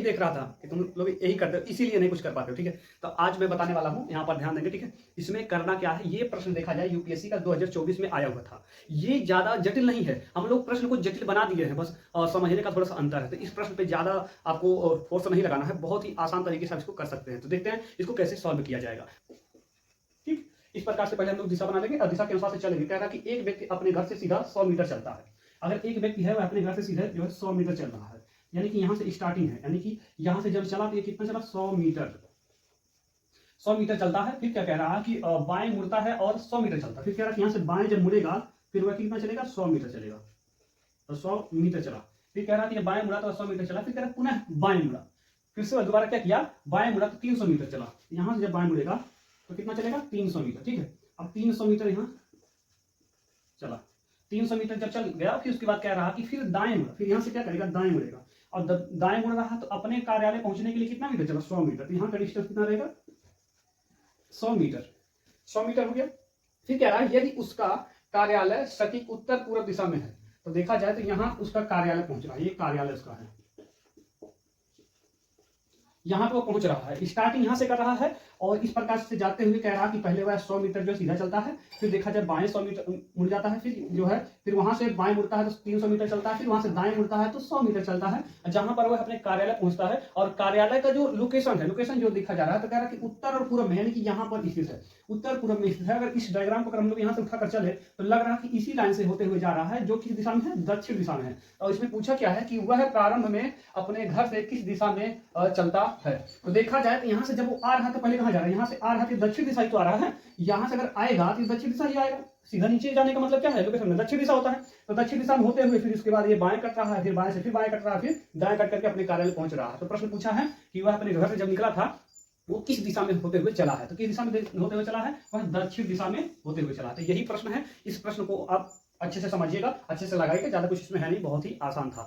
देख रहा था कि तुम लोग यही करते हो, इसीलिए नहीं कुछ कर पाते हो। ठीक है, तो आज मैं बताने वाला हूं, यहाँ पर ध्यान देंगे। ठीक है, इसमें करना क्या है, ये प्रश्न देखा जाए यूपीएससी का 2024 में आया हुआ था। ये ज्यादा जटिल नहीं है, हम लोग प्रश्न को जटिल बना दिए हैं, बस समझने का थोड़ा सा अंतर है। तो इस प्रश्न पे ज्यादा आपको फोर्स नहीं लगाना है, बहुत ही आसान तरीके से आप इसको कर सकते हैं। तो देखते हैं इसको कैसे सॉल्व किया जाएगा। ठीक, इस प्रकार से पहले हम लोग दिशा बना लेंगे और दिशा के अनुसार से चलेंगे। कह रहा है कि एक व्यक्ति अपने घर से सीधा 100 मीटर चलता है। अगर एक व्यक्ति है वह अपने घर से सीधे जो है 100 मीटर चल रहा है, यानी कि यहां से स्टार्टिंग है, यानी कि यहां से जब चला तो ये कितना चला, 100 मीटर। 100 मीटर चलता है। फिर क्या कह रहा है कि बाएं मुड़ता है और 100 मीटर चलता है। फिर कह रहा है कि यहां से बाएं जब मुड़ेगा फिर वह कितना चलेगा, 100 मीटर चलेगा। तो 100 मीटर चला। फिर कह रहा है कि बाएं मुड़ा तो 100 मीटर चला। फिर कह रहा है पुनः बाएं मुड़ा, फिर से दोबारा क्या किया, बाएं मुड़ा तो 300 मीटर चला। यहां से जब बाएं मुड़ेगा तो कितना चलेगा, 300 मीटर। ठीक है, अब 300 मीटर यहां चला। 300 मीटर जब चल गया फिर उसके बाद कह रहा कि फिर दाएं मुड़ा, फिर यहां से क्या करेगा, दाएं मुड़ेगा। और दाएं मुड़ रहा तो अपने कार्यालय पहुंचने के लिए कितना मीटर चला, 100 मीटर। तो यहां का डिस्टेंस कितना रहेगा, 100 मीटर। 100 मीटर हो गया। फिर कह रहा है यदि उसका कार्यालय सटीक उत्तर पूर्व दिशा में है, तो देखा जाए तो यहां उसका कार्यालय पहुंच रहा है, ये कार्यालय उसका है, यहां पे वो पहुंच रहा है। स्टार्टिंग यहां से कर रहा है और इस प्रकार से जाते हुए कह रहा कि पहले वह 100 मीटर जो सीधा चलता है, फिर देखा जाए बाएं 100 मीटर मुड़ जाता है, फिर जो है फिर वहां से बाएं मुड़ता है तो 300 मीटर चलता है, फिर वहां से दाएं मुड़ता है तो 100 मीटर चलता है, जहां पर वह अपने कार्यालय पहुंचता है। और कार्यालय का जो लोकेशन है, लोकेशन जो दिखा जा रहा है, तो कह रहा है कि उत्तर और पूर्व में, यानी कि यहाँ पर स्थित है, उत्तर पूर्व में स्थित है। अगर इस डायग्राम को अगर हम लोग यहाँ से उठाकर चले तो लग रहा है कि इसी लाइन से होते हुए जा रहा है, जो किस दिशा में है, दक्षिण दिशा में है। और इसमें पूछा क्या है कि वह प्रारंभ में अपने घर से किस दिशा में चलता है। तो देखा जाए तो यहाँ से जब वो आ रहा है तो पहले कहाँ जा रहा है, यहाँ से आ रहा है, दक्षिण दिशा ही तो आ रहा है। यहाँ से अगर आएगा तो दक्षिण दिशा ही आएगा। सीधा नीचे जाने का मतलब क्या है, लोकेशन में दक्षिण दिशा होता है। तो दक्षिण दिशा में होते हुए फिर उसके बाद ये बाएं कट रहा है, फिर बाएं से फिर बाएं कट रहा है, फिर दाएं कट करके अपने कार्यालय पहुंच रहा है। तो प्रश्न पूछा है कि वह अपने घर से जब निकला था वो किस दिशा में होते हुए चला है। तो किस दिशा में होते हुए चला है, वह दक्षिण दिशा में होते हुए चला। तो यही प्रश्न है। इस प्रश्न को आप अच्छे से समझिएगा, अच्छे से लगाइएगा, ज्यादा कुछ इसमें है नहीं, बहुत ही आसान था।